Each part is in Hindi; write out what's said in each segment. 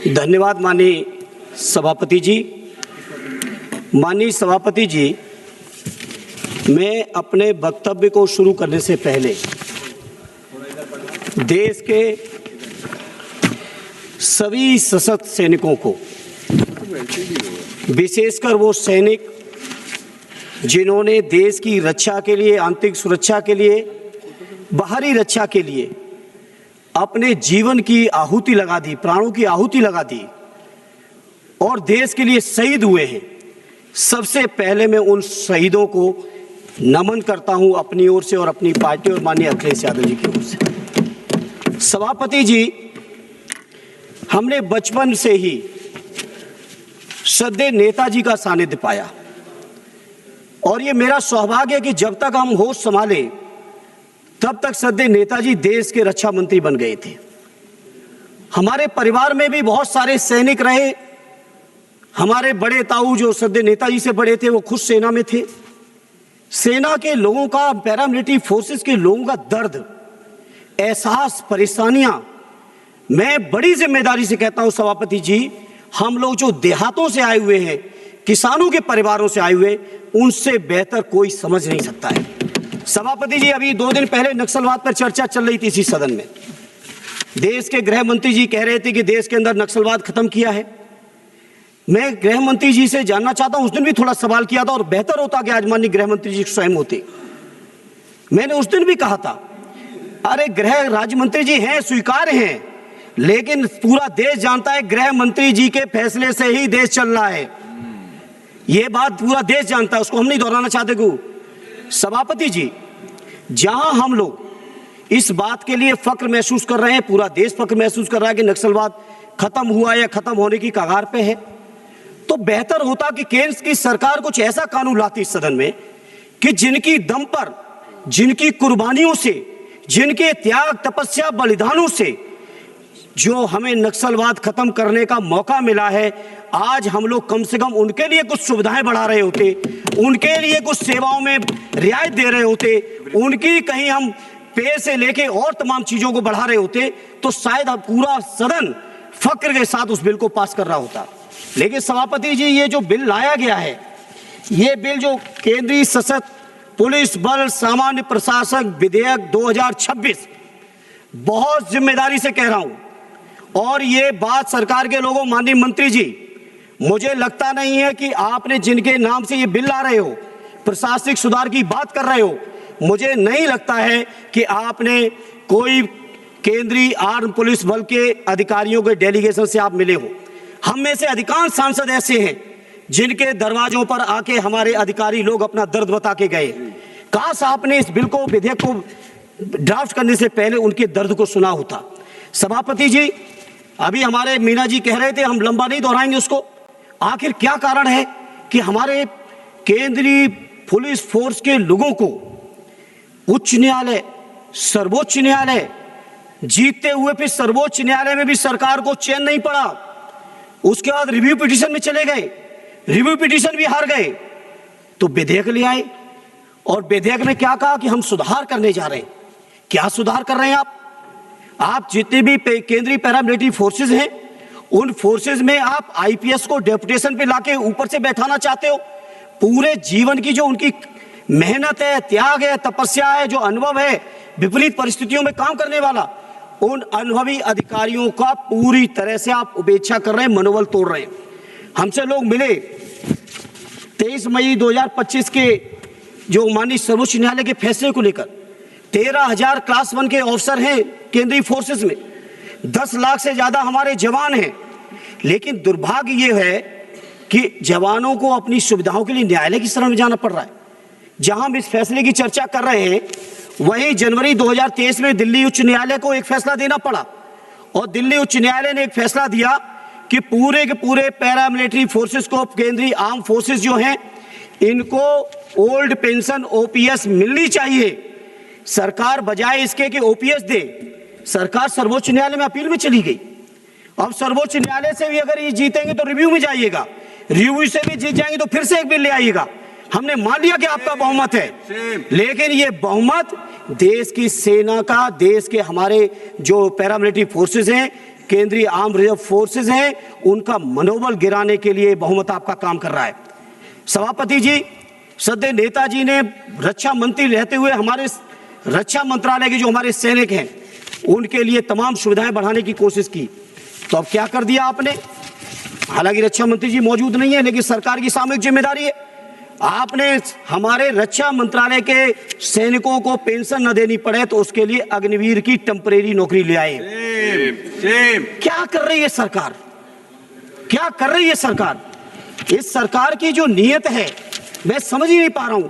धन्यवाद माननीय सभापति जी। माननीय सभापति जी, मैं अपने वक्तव्य को शुरू करने से पहले देश के सभी सशस्त्र सैनिकों को, विशेषकर वो सैनिक जिन्होंने देश की रक्षा के लिए, आंतरिक सुरक्षा के लिए, बाहरी रक्षा के लिए अपने जीवन की आहुति लगा दी, प्राणों की आहुति लगा दी और देश के लिए शहीद हुए हैं, सबसे पहले मैं उन शहीदों को नमन करता हूं अपनी ओर से और अपनी पार्टी और माननीय अखिलेश यादव जी की ओर से। सभापति जी, हमने बचपन से ही श्रद्धेय नेताजी का सानिध्य पाया और ये मेरा सौभाग्य है कि जब तक हम होश संभाले तब तक श्रद्धेय नेताजी देश के रक्षा मंत्री बन गए थे। हमारे परिवार में भी बहुत सारे सैनिक रहे। हमारे बड़े ताऊ जो श्रद्धेय नेताजी से बड़े थे वो खुद सेना में थे। सेना के लोगों का, पैरामिलिट्री फोर्सेस के लोगों का दर्द, एहसास, परेशानियां, मैं बड़ी जिम्मेदारी से कहता हूं सभापति जी, हम लोग जो देहातों से आए हुए हैं, किसानों के परिवारों से आए हुए, उनसे बेहतर कोई समझ नहीं सकता है। सभापति जी, अभी 2 दिन पहले नक्सलवाद पर चर्चा चल रही थी इसी सदन में। देश के गृह मंत्री जी कह रहे थे कि देश के अंदर नक्सलवाद खत्म किया है। मैं गृह मंत्री जी से जानना चाहता हूं, उस दिन भी थोड़ा सवाल किया था और बेहतर होता कि आज माननीय गृह मंत्री जी स्वयं होते। मैंने उस दिन भी कहा था, अरे गृह राज्य मंत्री जी हैं, स्वीकार हैं, लेकिन पूरा देश जानता है गृह मंत्री जी के फैसले से ही देश चल रहा है। यह बात पूरा देश जानता है, उसको हम नहीं दोहराना चाहते को। सभापति जी, जहां हम लोग इस बात के लिए फक्र महसूस कर रहे हैं, पूरा देश फक्र महसूस कर रहा है कि नक्सलवाद खत्म हुआ या खत्म होने की कगार पे है, तो बेहतर होता कि केंद्र की सरकार कुछ ऐसा कानून लाती इस सदन में कि जिनकी दम पर, जिनकी कुर्बानियों से, जिनके त्याग, तपस्या, बलिदानों से जो हमें नक्सलवाद खत्म करने का मौका मिला है, आज हम लोग कम से कम उनके लिए कुछ सुविधाएं बढ़ा रहे होते, उनके लिए कुछ सेवाओं में रियायत दे रहे होते, उनकी कहीं हम पे से लेके और तमाम चीजों को बढ़ा रहे होते, तो शायद पूरा सदन फक्र के साथ उस बिल को पास कर रहा होता। लेकिन सभापति जी, ये जो बिल लाया गया है, ये बिल जो केंद्रीय सशस्त्र पुलिस बल सामान्य प्रशासन विधेयक 2026, बहुत जिम्मेदारी से कह रहा हूं और ये बात सरकार के लोगों, माननीय मंत्री जी, मुझे लगता नहीं है कि आपने जिनके नाम से ये बिल ला रहे हो, प्रशासनिक सुधार की बात कर रहे हो, मुझे नहीं लगता है कि आपने कोई केंद्रीय आर्म पुलिस बल के अधिकारियों के डेलीगेशन से आप मिले हो। हम में से अधिकांश सांसद ऐसे हैं जिनके दरवाजों पर आके हमारे अधिकारी लोग अपना दर्द बता के गए। काश आपने इस बिल को, विधेयक को ड्राफ्ट करने से पहले उनके दर्द को सुना होता। सभापति जी, अभी हमारे मीना जी कह रहे थे, हम लंबा नहीं दोहराएंगे उसको, आखिर क्या कारण है कि हमारे केंद्रीय पुलिस फोर्स के लोगों को उच्च न्यायालय, सर्वोच्च न्यायालय जीतते हुए फिर सर्वोच्च न्यायालय में भी सरकार को चैन नहीं पड़ा, उसके बाद रिव्यू पिटीशन में चले गए, रिव्यू पिटीशन भी हार गए, तो विधेयक ले आए और विधेयक में क्या कहा कि हम सुधार करने जा रहे हैं। क्या सुधार कर रहे हैं आप जितने भी केंद्रीय पैरामिलिट्री फोर्सेस हैं, उन फोर्सेस में आप आईपीएस को डेपुटेशन पे लाके ऊपर से बैठाना चाहते हो। पूरे जीवन की जो उनकी मेहनत है, त्याग है, तपस्या है, जो अनुभव है विपरीत परिस्थितियों में काम करने वाला, उन अनुभवी अधिकारियों का पूरी तरह से आप उपेक्षा कर रहे हैं, मनोबल तोड़ रहे हैं। हमसे लोग मिले 23 मई 2025 के जो माननीय सर्वोच्च न्यायालय के फैसले को लेकर, 13,000 क्लास 1 के ऑफिसर हैं केंद्रीय फोर्सेस में, 10 लाख से ज्यादा हमारे जवान हैं, लेकिन दुर्भाग्य ये है कि जवानों को अपनी सुविधाओं के लिए न्यायालय की शरण में जाना पड़ रहा है। जहां हम इस फैसले की चर्चा कर रहे हैं, वहीं जनवरी 2023 में दिल्ली उच्च न्यायालय को एक फैसला देना पड़ा और दिल्ली उच्च न्यायालय ने एक फैसला दिया कि पूरे के पूरे पैरामिलिट्री फोर्सेस को, केंद्रीय आर्म फोर्सेस जो हैं, इनको ओल्ड पेंशन ओपीएस मिलनी चाहिए। सरकार बजाय इसके कि ओपीएस दे, सरकार सर्वोच्च न्यायालय में अपील में चली गई। अब सर्वोच्च न्यायालय से भी अगर ये जीतेंगे तो रिव्यू में जाइएगा, रिव्यू से भी जीत जाएंगे तो फिर से एक बिल ले आइएगा। हमने मान लिया कि आपका बहुमत है, लेकिन ये बहुमत देश की सेना का, देश के हमारे जो पैरामिलिट्री फोर्सेस हैं, केंद्रीय आर्म रिजर्व फोर्सेज हैं, उनका मनोबल गिराने के लिए बहुमत आपका काम कर रहा है। सभापति जी, सदैव नेताजी ने रक्षा मंत्री रहते हुए हमारे रक्षा मंत्रालय के जो हमारे सैनिक हैं उनके लिए तमाम सुविधाएं बढ़ाने की कोशिश की, तो अब क्या कर दिया आपने? हालांकि रक्षा मंत्री जी मौजूद नहीं है, लेकिन सरकार की सामूहिक जिम्मेदारी है। आपने हमारे रक्षा मंत्रालय के सैनिकों को पेंशन न देनी पड़े तो उसके लिए अग्निवीर की टेम्परेरी नौकरी ले आए। क्या कर रही है सरकार? क्या कर रही है सरकार? इस सरकार की जो नीयत है मैं समझ ही नहीं पा रहा हूं।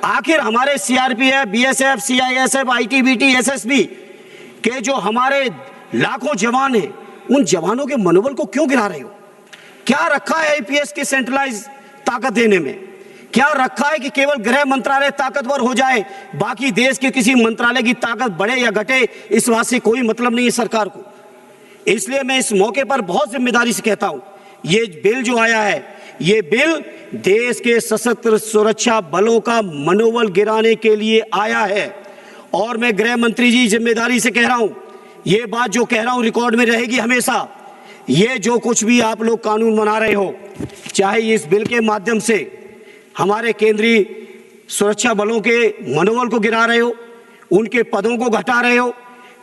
आखिर हमारे CRPF, BSF, CISF, ITBT, SSB के जो हमारे लाखों जवान हैं, उन जवानों के मनोबल को क्यों गिरा रहे हो? क्या रखा है आईपीएस की सेंट्रलाइज ताकत देने में? क्या रखा है कि केवल गृह मंत्रालय ताकतवर हो जाए, बाकी देश के किसी मंत्रालय की ताकत बढ़े या घटे इस बात से कोई मतलब नहीं है सरकार को। इसलिए मैं इस मौके पर बहुत जिम्मेदारी से कहता हूं, ये बिल जो आया है, ये बिल देश के सशस्त्र सुरक्षा बलों का मनोबल गिराने के लिए आया है। और मैं गृह मंत्री जी जिम्मेदारी से कह रहा हूं, ये बात जो कह रहा हूं रिकॉर्ड में रहेगी हमेशा। ये जो कुछ भी आप लोग कानून बना रहे हो, चाहे इस बिल के माध्यम से हमारे केंद्रीय सुरक्षा बलों के मनोबल को गिरा रहे हो, उनके पदों को घटा रहे हो,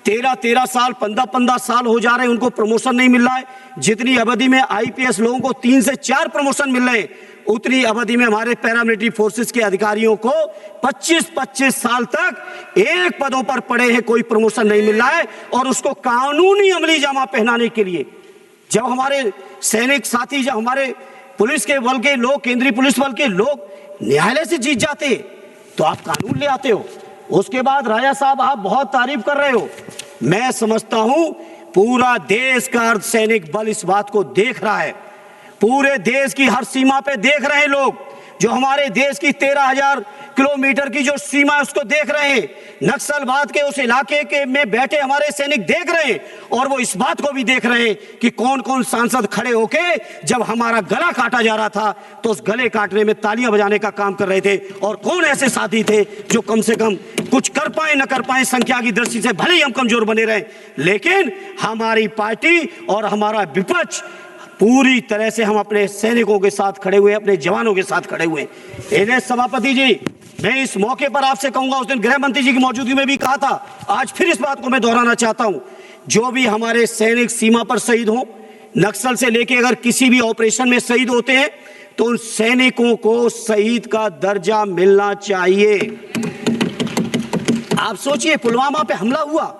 13-13 साल, 15-15 साल हो जा रहे हैं, उनको प्रमोशन नहीं मिल रहा है। जितनी अवधि में आईपीएस लोगों को 3 से 4 प्रमोशन मिल रहे हैं, उतनी अवधि में हमारे पैरामिलिट्री फोर्सेस के अधिकारियों को 25-25 साल तक एक पदों पर पड़े हैं, कोई प्रमोशन नहीं मिल रहा है। और उसको कानूनी अमली जामा पहनाने के लिए जब हमारे सैनिक साथी, जब हमारे पुलिस के बल के लोग, केंद्रीय पुलिस बल के लोग न्यायालय से जीत जाते हैं, तो आप कानून ले आते हो। उसके बाद राजा साहब आप बहुत तारीफ कर रहे हो, मैं समझता हूं पूरा देश का अर्धसैनिक बल इस बात को देख रहा है, पूरे देश की हर सीमा पे देख रहे हैं लोग, जो हमारे देश की 13,000 किलोमीटर की जो सीमा है उसको देख रहे हैं। नक्सलवाद के उस इलाके के में बैठे हमारे सैनिक देख रहे हैं, और वो इस बात को भी देख रहे हैं कि कौन कौन सांसद खड़े होके जब हमारा गला काटा जा रहा था तो उस गले काटने में तालियां बजाने का काम कर रहे थे, और कौन ऐसे साथी थे जो कम से कम कुछ कर पाए न कर पाए, संख्या की दृष्टि से भले ही हम कमजोर बने रहे, लेकिन हमारी पार्टी और हमारा विपक्ष पूरी तरह से हम अपने सैनिकों के साथ खड़े हुए, अपने जवानों के साथ खड़े हुए। इन्हें सभापति जी, मैं इस मौके पर आपसे कहूंगा, उस दिन गृह मंत्री जी की मौजूदगी में भी कहा था, आज फिर इस बात को मैं दोहराना चाहता हूं, जो भी हमारे सैनिक सीमा पर शहीद हों, नक्सल से लेके अगर किसी भी ऑपरेशन में शहीद होते हैं, तो उन सैनिकों को शहीद का दर्जा मिलना चाहिए। आप सोचिए, पुलवामा पे हमला हुआ,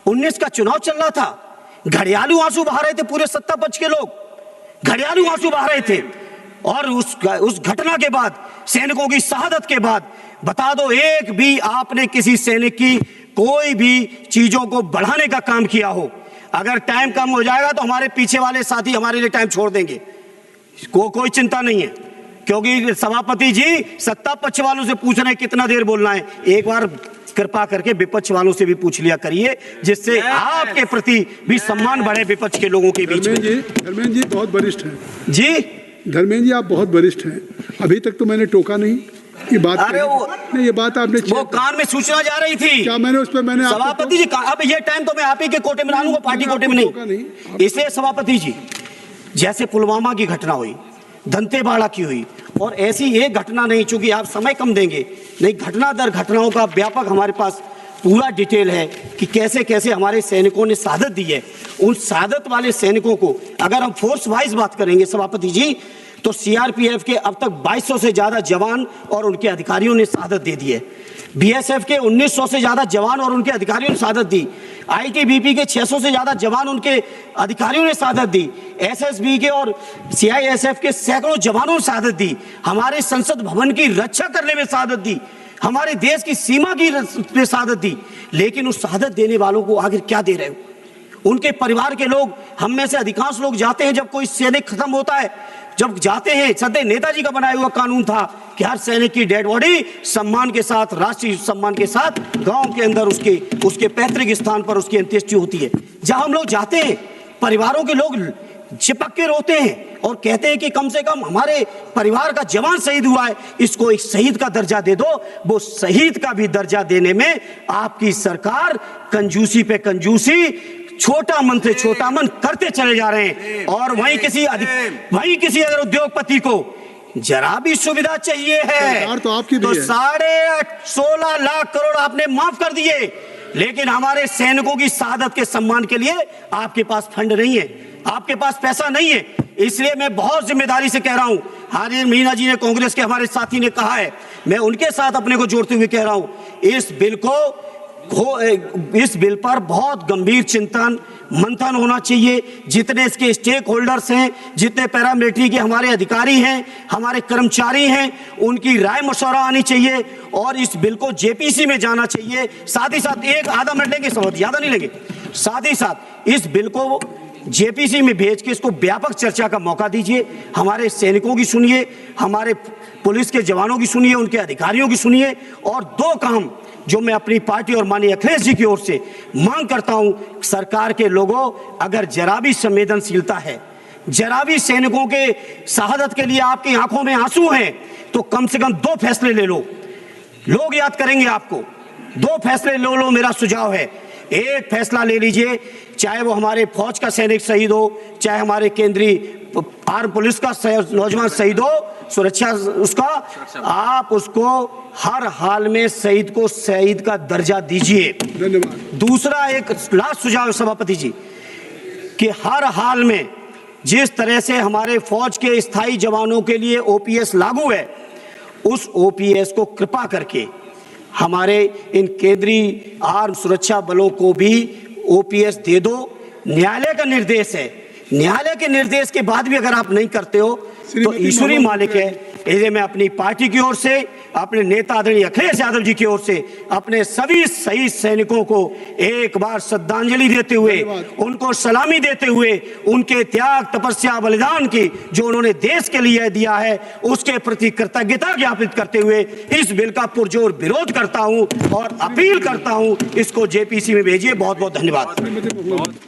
19 का चुनाव चल रहा था, घड़ियालू आंसू बहा रहे थे, पूरे सत्ता पक्ष के लोग घड़ियालू आंसू बहा रहे थे। और उस घटना के बाद, सैनिकों की शहादत के बाद, बता दो एक भी आपने किसी सैनिक की कोई भी चीजों को बढ़ाने का काम किया हो? अगर टाइम कम हो जाएगा तो हमारे पीछे वाले साथी हमारे लिए टाइम छोड़ देंगे, कोई चिंता नहीं है, क्योंकि सभापति जी सत्ता पक्ष वालों से पूछ रहे हैं कितना देर बोलना है। एक बार कृपा करके विपक्ष वालों से भी पूछ लिया करिए, जिससे आपके प्रति भी सम्मान बढ़े विपक्ष के लोगों के बीच में। धर्मेंद्र जी बहुत वरिष्ठ हैं जी, धर्मेंद्र जी आप बहुत वरिष्ठ हैं, अभी तक तो मैंने टोका नहीं ये बात। अरे नहीं, ये बात आपने वो कान में सूचना जा रही थी, क्या मैंने उस पर मैंने सभापति जी अब ये टाइम तो मैं आप ही के कोटे में डालूंगा, पार्टी कोटे में नहीं। इसलिए सभापति जी, जैसे पुलवामा की घटना हुई, दंतेवाड़ा की हुई, और ऐसी एक घटना नहीं, चूंकि आप समय कम देंगे, नहीं घटना दर घटनाओं का व्यापक हमारे पास पूरा डिटेल है कि कैसे कैसे हमारे सैनिकों ने शहादत दी है। उन शहादत वाले सैनिकों को अगर हम फोर्स वाइज बात करेंगे सभापति जी, तो सीआरपीएफ के अब तक 2200 से ज्यादा जवान और उनके अधिकारियों ने शहादत दे दी है। बीएसएफ के 1900 से ज्यादा जवान और उनके अधिकारियों ने शहादत दी। आईटीबीपी के 600 से ज्यादा जवान उनके अधिकारियों ने शहादत दी। एसएसबी के और सीआईएसएफ के सैकड़ों जवानों ने शहादत दी। हमारे संसद भवन की रक्षा करने में शहादत दी, हमारे देश की सीमा की शहादत दी। लेकिन उस शहादत देने वालों को आखिर क्या दे रहे हो? उनके परिवार के लोग, हम में से अधिकांश लोग जाते हैं जब कोई सैनिक खत्म होता है, जब जाते हैं, सदैव नेताजी का बनाया हुआ कानून था कि हर सैनिक की डेड बॉडी सम्मान के साथ, राष्ट्रीय सम्मान के साथ गांव के अंदर उसके पैतृक स्थान पर उसकी अंत्येष्टि होती है। जहां हम लोग जाते हैं, परिवारों के लोग चिपक के रोते हैं और कहते हैं कि कम से कम हमारे परिवार का जवान शहीद हुआ है, इसको एक शहीद का दर्जा दे दो। वो शहीद का भी दर्जा देने में आपकी सरकार कंजूसी पे कंजूसी, छोटा मन से छोटा मन करते चले जा रहे हैं। और वहीं किसी अगर उद्योगपति को जरा भी सुविधा चाहिए है तो आपकी भी तो है। 16.5 लाख करोड़ आपने माफ कर दिए, लेकिन हमारे सैनिकों की शहादत के सम्मान के लिए आपके पास फंड नहीं है, आपके पास पैसा नहीं है। इसलिए मैं बहुत जिम्मेदारी से कह रहा हूं, हाजिर मीना जी ने, कांग्रेस के हमारे साथी ने कहा है, मैं उनके साथ अपने को जोड़ते हुए कह रहा हूं, इस बिल पर बहुत गंभीर चिंतन मंथन होना चाहिए। जितने इसके स्टेक होल्डर्स हैं, जितने पैरामिलिट्री के हमारे अधिकारी हैं, हमारे कर्मचारी हैं, उनकी राय मशवरा आनी चाहिए और इस बिल को जेपीसी में जाना चाहिए। साथ ही साथ एक आधा मिनट लेंगे, सब ज्यादा नहीं लेंगे, साथ ही साथ इस बिल को जेपीसी में भेज के इसको व्यापक चर्चा का मौका दीजिए। हमारे सैनिकों की सुनिए, हमारे पुलिस के जवानों की सुनिए, उनके अधिकारियों की सुनिए। और दो काम जो मैं अपनी पार्टी और माननीय अखिलेश जी की ओर से मांग करता हूं, सरकार के लोगों, अगर जरा भी संवेदनशीलता है, जरा भी सैनिकों के शहादत के लिए आपकी आंखों में आंसू हैं, तो कम से कम 2 फैसले ले लो, लोग याद करेंगे आपको। 2 फैसले ले लो, मेरा सुझाव है। एक फैसला ले लीजिए, चाहे वो हमारे फौज का सैनिक शहीद हो, चाहे हमारे केंद्रीय आर्म पुलिस का नौजवान शहीद हो, सुरक्षा उसका, आप उसको हर हाल में शहीद को शहीद का दर्जा दीजिए। धन्यवाद। दूसरा एक लास्ट सुझाव है सभापति जी, कि हर हाल में जिस तरह से हमारे फौज के स्थायी जवानों के लिए ओपीएस लागू है, उस ओपीएस को कृपा करके हमारे इन केंद्रीय आर्म सुरक्षा बलों को भी ओपीएस दे दो। न्यायालय का निर्देश है, न्यायालय के निर्देश के बाद भी अगर आप नहीं करते हो तो ईश्वरी मालिक है। इसे मैं अपनी पार्टी की ओर से, अपने नेता आदरणीय अखिलेश यादव जी की ओर से, अपने सभी शहीद सैनिकों को एक बार श्रद्धांजलि देते हुए, उनको सलामी देते हुए, उनके त्याग, तपस्या, बलिदान की जो उन्होंने देश के लिए दिया है, उसके प्रति कृतज्ञता ज्ञापित करते हुए इस बिल का पुरजोर विरोध करता हूं और अपील करता हूं, इसको जेपीसी में भेजिए। बहुत बहुत धन्यवाद।